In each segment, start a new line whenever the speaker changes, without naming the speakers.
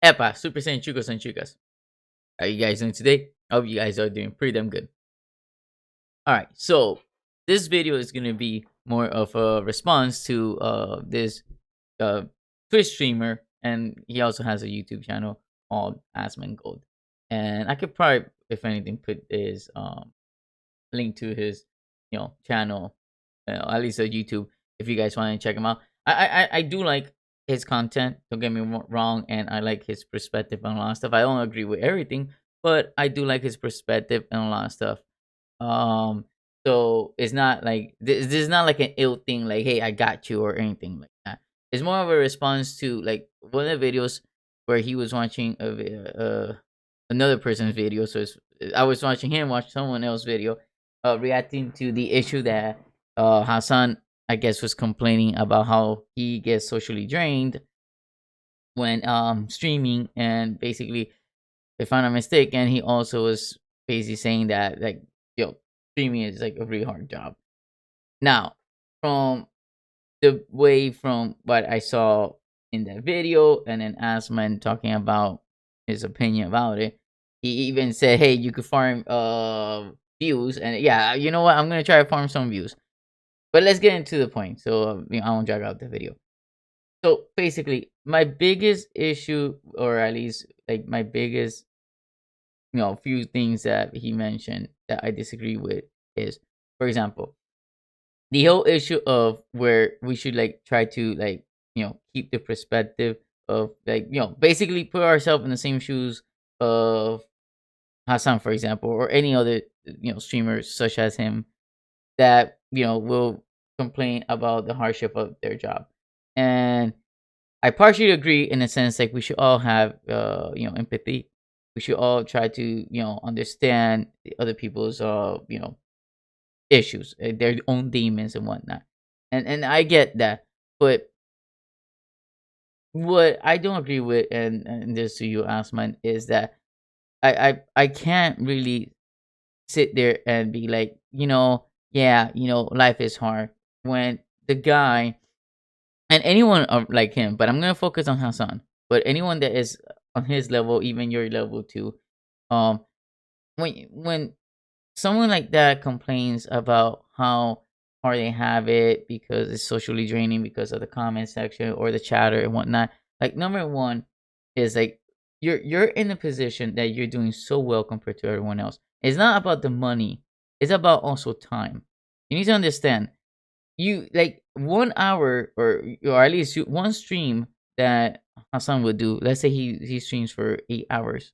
Epa, Super Saiyan chicos and chicas. How you guys doing today? I hope you guys are doing pretty damn good. Alright, so this video is gonna be more of a response to this uh Twitch streamer, and he also has a YouTube channel called Asmongold. And I could probably, if anything, put his link to his channel, at least a YouTube, if you guys want to check him out. I do like his content. Don't get me wrong, and I like his perspective on a lot of stuff. I don't agree with everything, but I do like his perspective on a lot of stuff. Um, so it's not like this is not like an ill thing, like hey, I got you or anything like that. It's more of a response to like one of the videos where he was watching another person's video. So I was watching him watch someone else's video, reacting to the issue that Hassan, I guess, was complaining about how he gets socially drained when streaming, and basically, if I'm not mistaken, he also was basically saying that like streaming is like a really hard job. Now, from from what I saw in that video, and then Asman talking about his opinion about it, he even said, "Hey, you could farm views," and yeah, you know what? I'm gonna try to farm some views, but let's get into the point. So I won't drag out the video. So basically, my biggest issue, or at least like my biggest, few things that he mentioned that I disagree with is, for example, the whole issue of where we should like try to like keep the perspective of like basically put ourselves in the same shoes of Hassan, for example, or any other streamers such as him that will complain about the hardship of their job. And I partially agree in a sense, like we should all have empathy. We should all try to understand the other people's issues, their own demons and whatnot. And I get that, but what I don't agree with, and this to you, Asman, is that I can't really sit there and be like, yeah, life is hard when the guy, and anyone like him, but I'm gonna focus on Hassan. But anyone that is on his level, even your level too, um, when someone like that complains about how hard they have it because it's socially draining because of the comment section or the chatter and whatnot. Like number one is like you're in a position that you're doing so well compared to everyone else. It's not about the money. It's about also time. You need to understand, you like 1 hour, or at least one stream that Hassan would do. Let's say he streams for 8 hours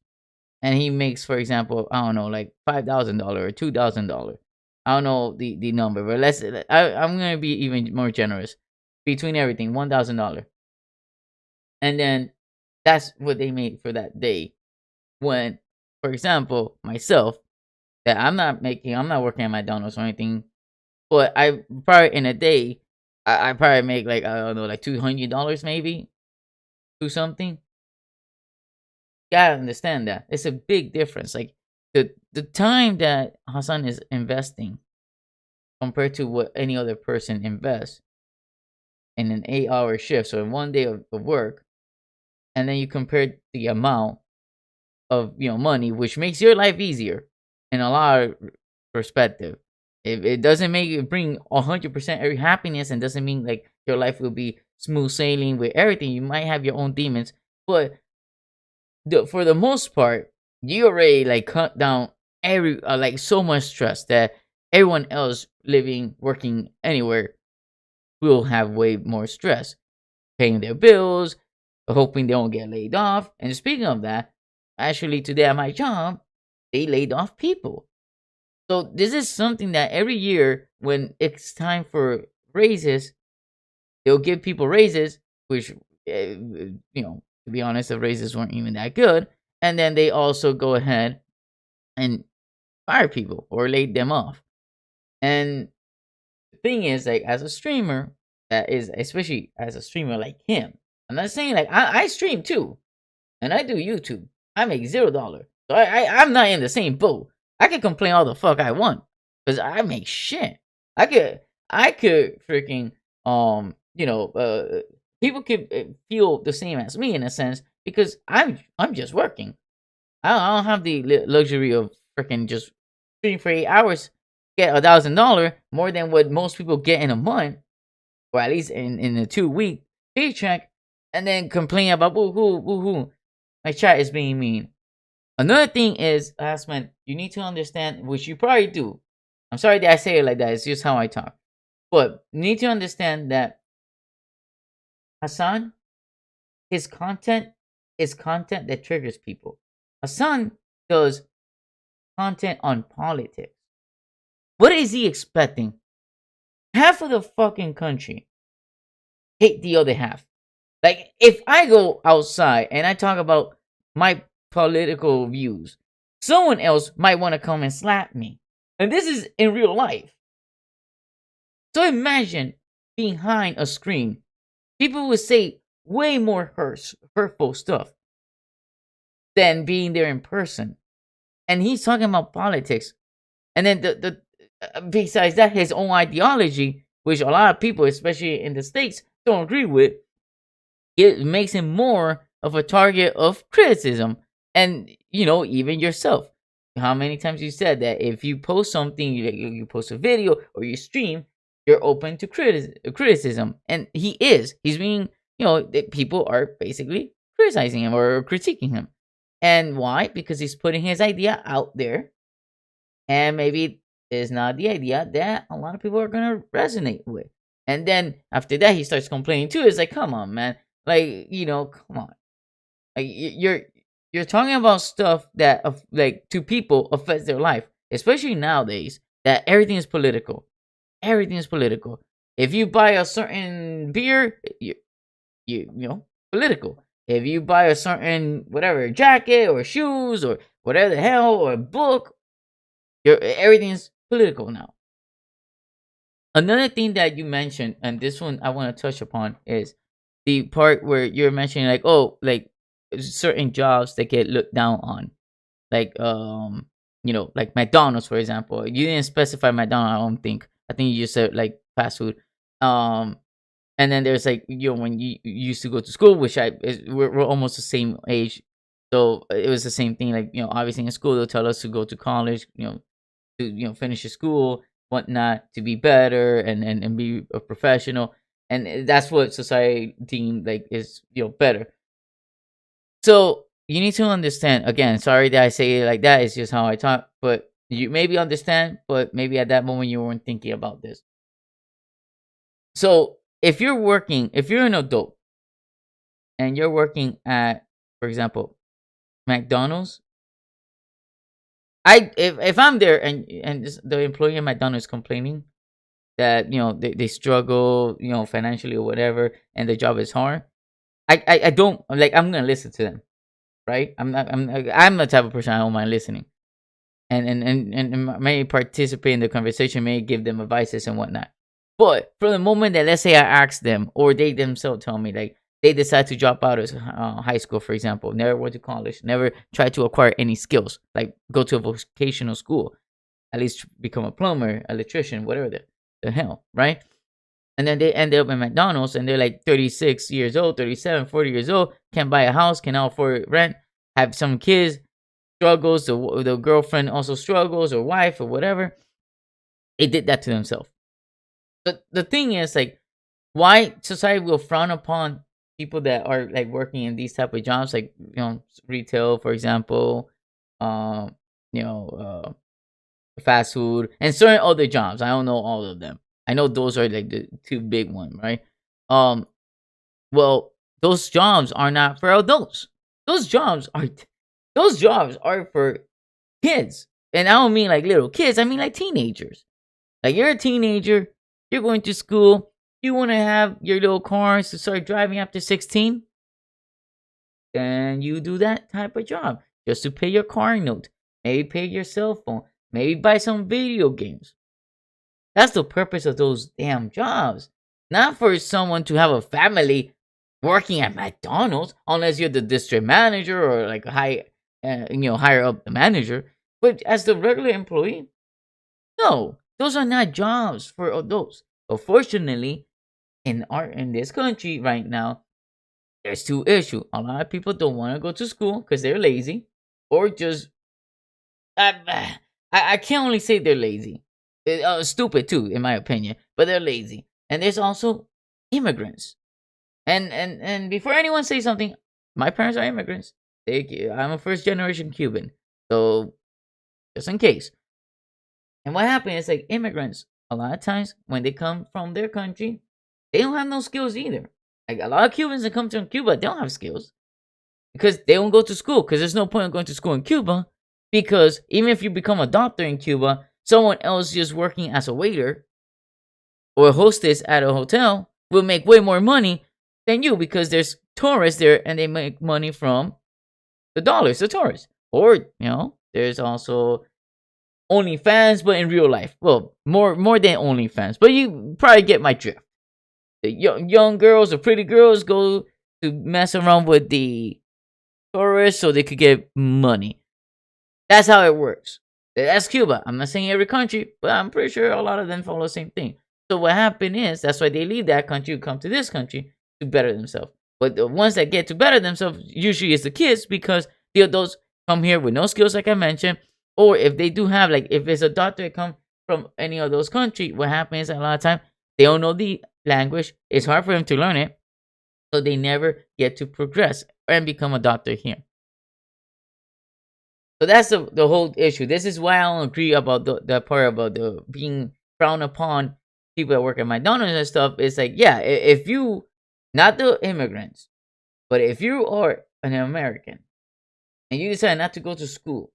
and he makes, for example, I don't know, like $5,000 or $2,000. I don't know the number, but I'm gonna be even more generous. Between everything, $1,000, and then that's what they made for that day. When, for example, myself, that I'm not working at McDonald's or anything, but I probably in a day, I probably make like I don't know, like $200 maybe, to something. Gotta understand that it's a big difference. Like the time that Hassan is investing compared to what any other person invests in an 8 hour shift, so in one day of work, and then you compare the amount of money, which makes your life easier in a lot of perspective. If it doesn't make it bring 100% every happiness, and doesn't mean like your life will be smooth sailing with everything. You might have your own demons, but for the most part, you already like cut down every like so much stress that everyone else living working anywhere will have way more stress, paying their bills, hoping they don't get laid off. And speaking of that, actually today at my job, they laid off people. So this is something that every year when it's time for raises, they'll give people raises, which to be honest, the raises weren't even that good. And then they also go ahead and fire people or laid them off. And the thing is, like, as a streamer, that is, especially as a streamer like him, I'm not saying like I stream too, and I do YouTube. I make $0. So I'm not in the same boat. I can complain all the fuck I want because I make shit. I could freaking people could feel the same as me in a sense, because I'm just working. I don't have the luxury of freaking just streaming for 8 hours, get $1,000 more than what most people get in a month, or at least in a 2 week paycheck, and then complain about woohoo woohoo. My chat is being mean. Another thing is, Asman, you need to understand, which you probably do. I'm sorry that I say it like that. It's just how I talk. But you need to understand that Hassan, his content is content that triggers people. Hassan does content on politics. What is he expecting? Half of the fucking country hate the other half. Like, if I go outside and I talk about my political views, someone else might want to come and slap me. And this is in real life. So imagine behind a screen, people would say way more hurtful stuff than being there in person. And he's talking about politics. And then besides that, his own ideology, which a lot of people, especially in the States, don't agree with, it makes him more of a target of criticism. And, even yourself. How many times you said that if you post something, you post a video or you stream, you're open to criticism. And he's being, people are basically criticizing him or critiquing him. And why? Because he's putting his idea out there. And maybe it's not the idea that a lot of people are going to resonate with. And then after that, he starts complaining too. It's like, come on, man. Like, come on. Like, you're talking about stuff that, like, to people affects their life, especially nowadays that everything is political. Everything is political. If you buy a certain beer, political. If you buy a certain whatever jacket or shoes or whatever the hell or a book, everything's political now. Another thing that you mentioned, and this one I want to touch upon, is the part where you're mentioning like certain jobs that get looked down on, like like McDonald's, for example. You didn't specify McDonald's, I don't think. I think you just said like fast food. And then there's like when you used to go to school, which we're almost the same age, so it was the same thing. Like obviously in school they'll tell us to go to college, to finish your school, whatnot, to be better and be a professional, and that's what society deemed like is better. So you need to understand. Again, sorry that I say it like that. It's just how I talk. But you maybe understand, but maybe at that moment you weren't thinking about this. So if you're an adult and you're working at, for example, McDonald's, if I'm there and the employee at McDonald's is complaining that they struggle financially or whatever, and the job is hard, I don't like, I'm gonna listen to them, right? I'm the type of person I don't mind listening, and may participate in the conversation, may give them advices and whatnot. But from the moment that, let's say, I ask them, or they themselves tell me, like, they decide to drop out of high school, for example, never went to college, never tried to acquire any skills, like go to a vocational school, at least become a plumber, electrician, whatever the hell, right? And then they end up in McDonald's and they're like 36 years old, 37, 40 years old, can't buy a house, cannot afford rent, have some kids, struggles, the girlfriend also struggles, or wife, or whatever. They did that to themselves. The thing is, like, why society will frown upon people that are like working in these type of jobs, like retail, for example, um, fast food, and certain other jobs. I don't know all of them. I know those are like the two big ones, right? Well, those jobs are not for adults. Those jobs are for kids, and I don't mean like little kids. I mean like teenagers. Like, you're a teenager, you're going to school, you want to have your little cars to start driving after 16, then you do that type of job just to pay your car note, maybe pay your cell phone, maybe buy some video games. That's the purpose of those damn jobs. Not for someone to have a family working at McDonald's, unless you're the district manager or like higher up the manager. But as the regular employee, no, those are not jobs for adults. Unfortunately, in this country right now, There's two issues. A lot of people don't want to go to school because they're lazy, or just I can't only say they're lazy. Stupid too, in my opinion, but they're lazy. And there's also immigrants. And before anyone says something, my parents are immigrants. I'm a first generation Cuban, so just in case. And what happens is like immigrants, a lot of times when they come from their country, they don't have no skills either. Like a lot of Cubans that come from Cuba, they don't have skills because they don't go to school. Because there's no point in going to school in Cuba. Because even if you become a doctor in Cuba, someone else just working as a waiter or a hostess at a hotel will make way more money than you because there's tourists there and they make money from the dollars, the tourists. Or, there's also OnlyFans, but in real life. Well, more than OnlyFans, but you probably get my drift. The young girls or pretty girls go to mess around with the tourists so they could get money. That's how it works. That's Cuba. I'm not saying every country, but I'm pretty sure a lot of them follow the same thing. So what happened is that's why they leave that country to come to this country to better themselves. But the ones that get to better themselves usually is the kids because the adults come here with no skills, like I mentioned. Or if they do have, like, if it's a doctor that come from any of those countries, what happens a lot of time, they don't know the language. It's hard for them to learn it. So they never get to progress and become a doctor here. So that's the whole issue. This is why I don't agree about the part about the being frowned upon people that work at McDonald's and stuff. It's like, yeah, if you, not the immigrants, but if you are an American and you decide not to go to school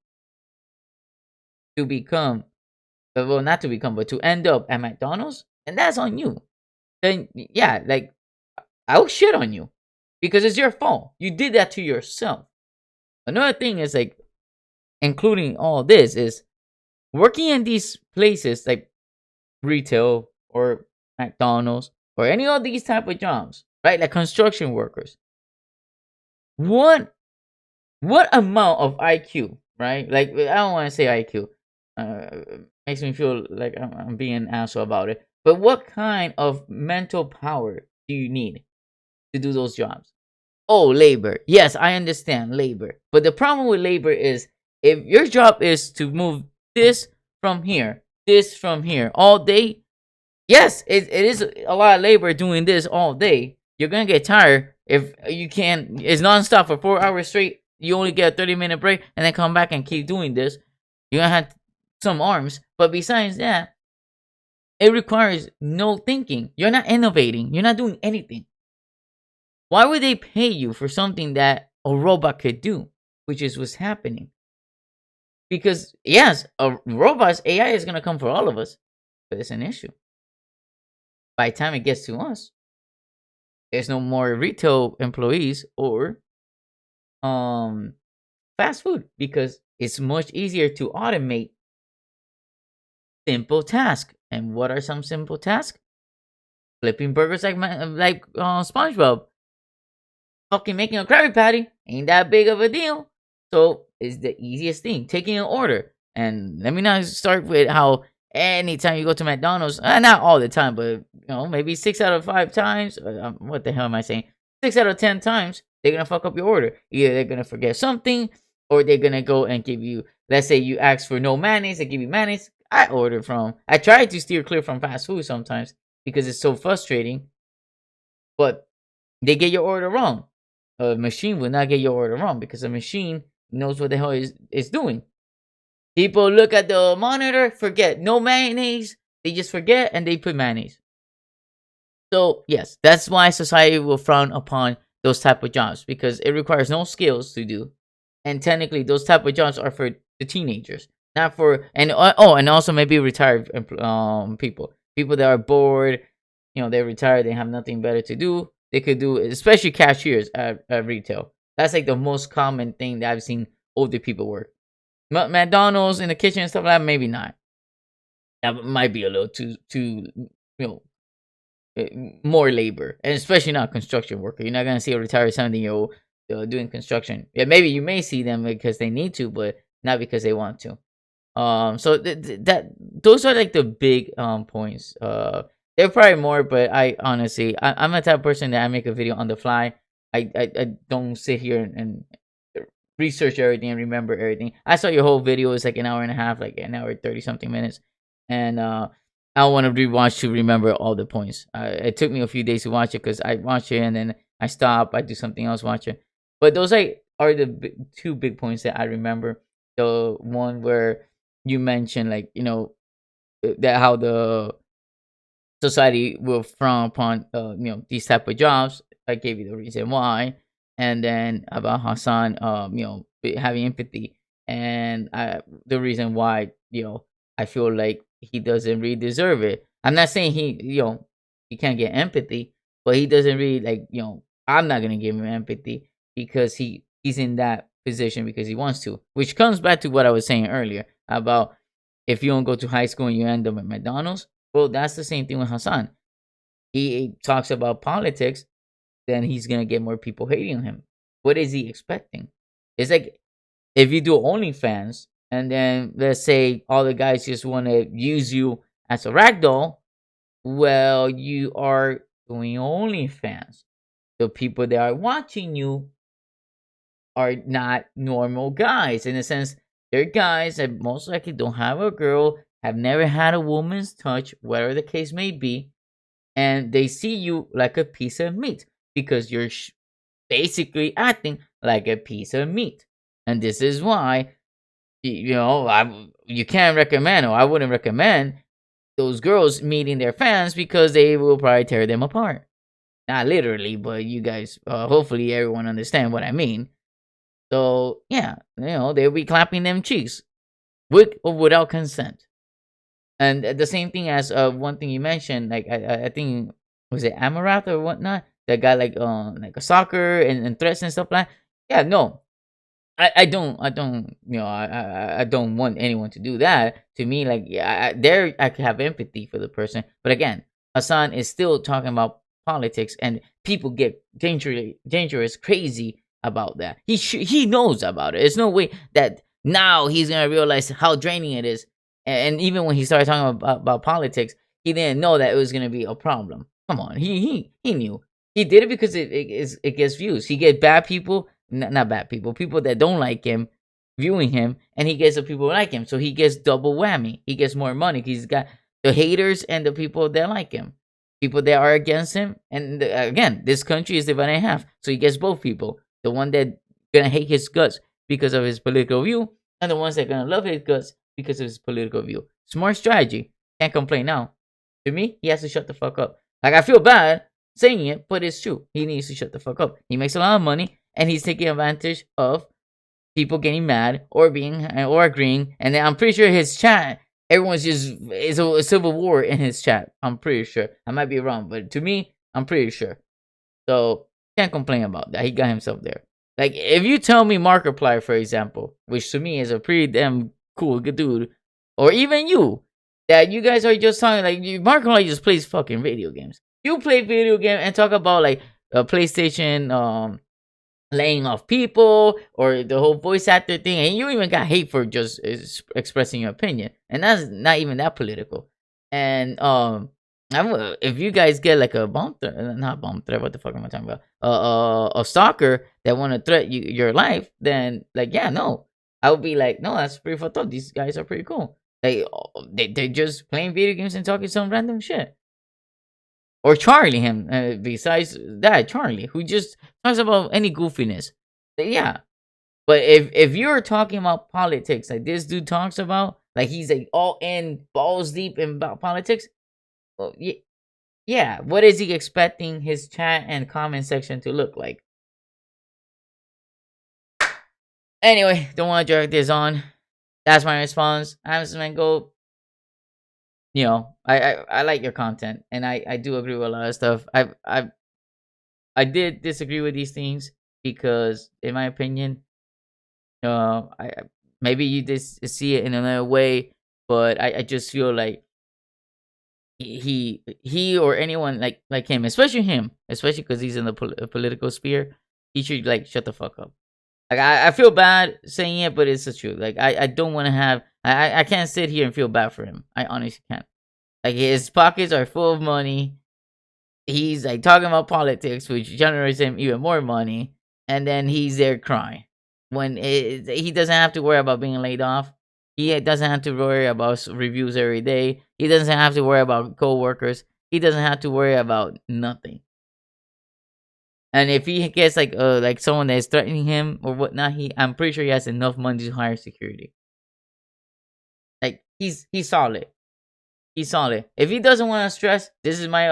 to become, well, not to become, but to end up at McDonald's, and that's on you. Then, yeah, like, I'll shit on you because it's your fault. You did that to yourself. Another thing is, like, including all this, is working in these places like retail or McDonald's or any of these type of jobs, right? Like construction workers. What amount of IQ, right? Like, I don't want to say IQ. Makes me feel like I'm being an asshole about it. But what kind of mental power do you need to do those jobs? Oh, labor. Yes, I understand labor. But the problem with labor is if your job is to move this from here all day, yes, it is a lot of labor doing this all day. You're going to get tired if you can't. It's nonstop for 4 hours straight. You only get a 30-minute break and then come back and keep doing this. You're going to have some arms. But besides that, it requires no thinking. You're not innovating. You're not doing anything. Why would they pay you for something that a robot could do, which is what's happening? Because, yes, a robot's AI is going to come for all of us, but it's an issue. By the time it gets to us, there's no more retail employees or fast food because it's much easier to automate simple tasks. And what are some simple tasks? Flipping burgers like SpongeBob. Fucking making a Krabby Patty ain't that big of a deal. So it's the easiest thing. Taking an order. And let me not start with how anytime you go to McDonald's, not all the time, but maybe 6 out of 5 times. What the hell am I saying? 6 out of 10 times, they're gonna fuck up your order. Either they're gonna forget something, or they're gonna go and give you. Let's say you ask for no mayonnaise, they give you mayonnaise. I try to steer clear from fast food sometimes because it's so frustrating. But they get your order wrong. A machine will not get your order wrong because a machine knows what the hell is doing. People look at the monitor, forget no mayonnaise. They just forget and they put mayonnaise. So yes, that's why society will frown upon those type of jobs because it requires no skills to do, and technically those type of jobs are for the teenagers, not for and also maybe retired people that are bored. They're retired, they have nothing better to do. They could do, especially cashiers at retail. That's like the most common thing that I've seen older people work. McDonald's in the kitchen and stuff like that, maybe not. That might be a little too more labor, and especially not a construction worker. You're not gonna see a retired 70-year-old doing construction. Yeah, maybe you may see them because they need to, but not because they want to. So that those are like the big points. There are probably more, but I honestly, I'm the type of person that I make a video on the fly. I don't sit here and research everything and remember everything. I saw your whole video. It's like an hour and a half, like an hour 30 something minutes, and I want to rewatch to remember all the points. It took me a few days to watch it because I watch it and then I stop. I do something else, watch it. But those are the two big points that I remember. The one where you mentioned, like, that how the society will frown upon these type of jobs. I gave you the reason why, and then about Hassan, having empathy, and the reason why, I feel like he doesn't really deserve it. I'm not saying he can't get empathy, but he doesn't really, like, I'm not gonna give him empathy because he's in that position because he wants to, which comes back to what I was saying earlier about if you don't go to high school and you end up at McDonald's. Well, that's the same thing with Hassan. He talks about politics, then he's gonna get more people hating him. What is he expecting? It's like if you do OnlyFans and then let's say all the guys just want to use you as a ragdoll. Well, you are doing OnlyFans. The people that are watching you are not normal guys. In a sense, they're guys that most likely don't have a girl, have never had a woman's touch, whatever the case may be, and they see you like a piece of meat because you're basically acting like a piece of meat. And this is why, you can't recommend, or I wouldn't recommend those girls meeting their fans because they will probably tear them apart. Not literally, but you guys, hopefully everyone understand what I mean. So yeah, they'll be clapping them cheeks with or without consent. And the same thing as one thing you mentioned, like I think was it Amarath or whatnot that got like a soccer and threats and stuff like. Yeah, no, I don't I don't want anyone to do that to me. Like, yeah, there I could have empathy for the person, but again, Hassan is still talking about politics, and people get dangerous, crazy about that. He knows about it. There's no way that now he's gonna realize how draining it is. And even when he started talking about politics, he didn't know that it was gonna be a problem. Come on, he knew. He did it because it gets views. He get bad people, not bad people, people that don't like him viewing him, and he gets the people who like him. So he gets double whammy. He gets more money. He's got the haters and the people that like him, people that are against him. And again, this country is divided in half, so he gets both people: the one that gonna hate his guts because of his political view, and the ones that gonna love his guts because of his political view. Smart strategy. Can't complain now. To me, he has to shut the fuck up. Like, I feel bad saying it, but it's true. He needs to shut the fuck up. He makes a lot of money, and he's taking advantage of people getting mad or agreeing. And then I'm pretty sure his chat, everyone's just it's a civil war in his chat. I'm pretty sure. I might be wrong, but to me, I'm pretty sure. So can't complain about that. He got himself there. Like, if you tell me Markiplier, for example, which to me is a pretty damn cool good dude, or even you, that you guys are just talking like Markiplier just plays fucking video games. You play video game and talk about like a PlayStation laying off people or the whole voice actor thing, and you even got hate for just expressing your opinion, and that's not even that political. And if you guys get like a not bomb threat, what the fuck am I talking about? A stalker that want to threat your life, then like, yeah, no, I would be like, no, that's pretty fucked up. These guys are pretty cool. They're just playing video games and talking some random shit. Or Charlie, him. Besides that, Charlie, who just talks about any goofiness. Yeah, but if you're talking about politics, like this dude talks about, like he's like all in, balls deep in about politics. Well, yeah. What is he expecting his chat and comment section to look like? Anyway, don't want to drag this on. That's my response. I'm Asmongold. I like your content, and I do agree with a lot of stuff. I did disagree with these things because, in my opinion, I maybe you just see it in another way, but I just feel like he or anyone like him, especially him, especially because he's in the political sphere, he should like shut the fuck up. Like, I feel bad saying it, but it's the truth. Like, I don't want to have I can't sit here and feel bad for him. I honestly can't. Like, his pockets are full of money. he's like talking about politics, which generates him even more money, and then he's there crying when he doesn't have to worry about being laid off. He doesn't have to worry about reviews every day. He doesn't have to worry about coworkers. He doesn't have to worry about nothing. And if he gets like someone that is threatening him or whatnot, I'm pretty sure he has enough money to hire security. Like he's solid. He's solid. If he doesn't want to stress, this is my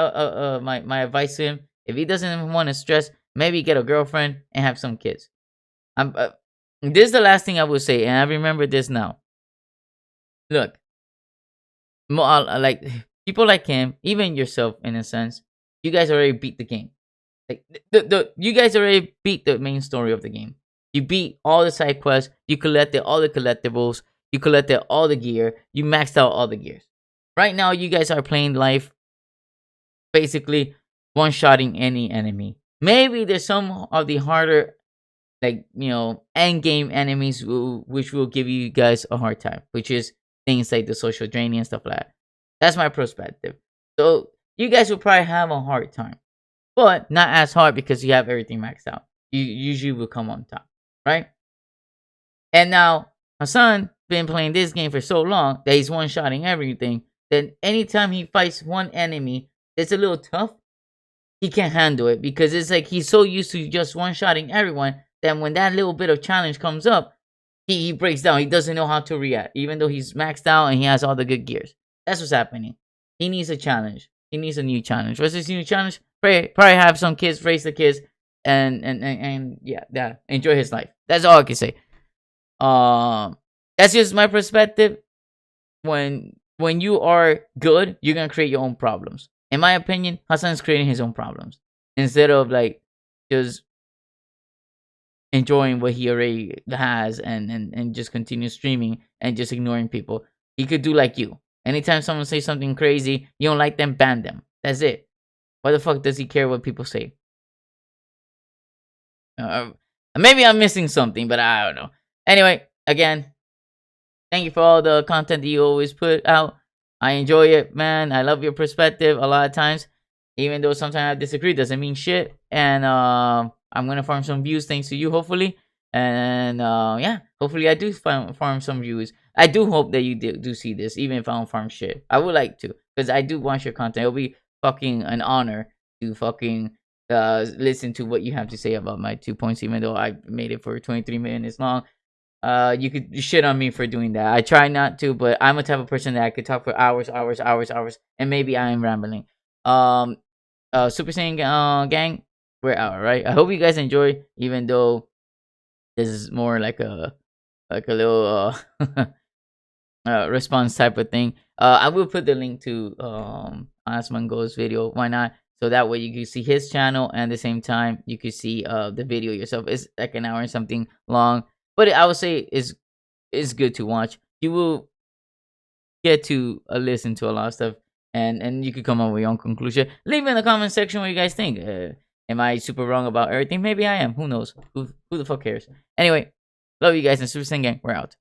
advice to him. If he doesn't want to stress, maybe get a girlfriend and have some kids. This is the last thing I will say, and I remember this now. Look, like people like him, even yourself in a sense, you guys already beat the game. Like you guys already beat the main story of the game. You beat all the side quests. You collected all the collectibles. You collected all the gear. You maxed out all the gears. Right now, you guys are playing life, basically one-shotting any enemy. Maybe there's some of the harder, like, end game enemies which will give you guys a hard time, which is things like the social draining and stuff like that. That's my perspective. So you guys will probably have a hard time, but not as hard because you have everything maxed out. You usually will come on top, right? And now Hassan been playing this game for so long that he's one-shotting everything. Then anytime he fights one enemy that's a little tough, he can't handle it because it's like he's so used to just one-shotting everyone that when that little bit of challenge comes up, he breaks down. He doesn't know how to react, even though he's maxed out and he has all the good gears. That's what's happening. He needs a challenge. He needs a new challenge. What's his new challenge? Probably have some kids, raise the kids, and yeah, enjoy his life. That's all I can say. That's just my perspective. When you are good, you're gonna create your own problems. In my opinion, Hassan is creating his own problems instead of like just enjoying what he already has and just continue streaming and just ignoring people. He could do like you. Anytime someone says something crazy, you don't like them, ban them. That's it. Why the fuck does he care what people say? Maybe I'm missing something, but I don't know. Anyway, again, thank you for all the content that you always put out. I enjoy it, man. I love your perspective a lot of times. Even though sometimes I disagree, doesn't mean shit. And I'm gonna farm some views thanks to you, hopefully. And yeah, hopefully I do farm some views. I do hope that you do see this, even if I don't farm shit. I would like to, because I do want your content. It'll be fucking an honor to fucking listen to what you have to say about my 2 points, even though I made it for 23 minutes long. You could shit on me for doing that. I try not to, but I'm a type of person that I could talk for hours, and maybe I am rambling. Super Saiyan gang, we're out, right? I hope you guys enjoy, even though this is more like a little response type of thing. I will put the link to Asmongold's video. Why not? So that way you can see his channel, and at the same time you can see the video yourself. It's like an hour and something long, but I would say it's good to watch. You will get to listen to a lot of stuff, and you could come up with your own conclusion. Leave in the comment section what you guys think. Am I super wrong about everything? Maybe I am. Who knows? Who the fuck cares? Anyway, love you guys, and Super Saiyan Gang, we're out.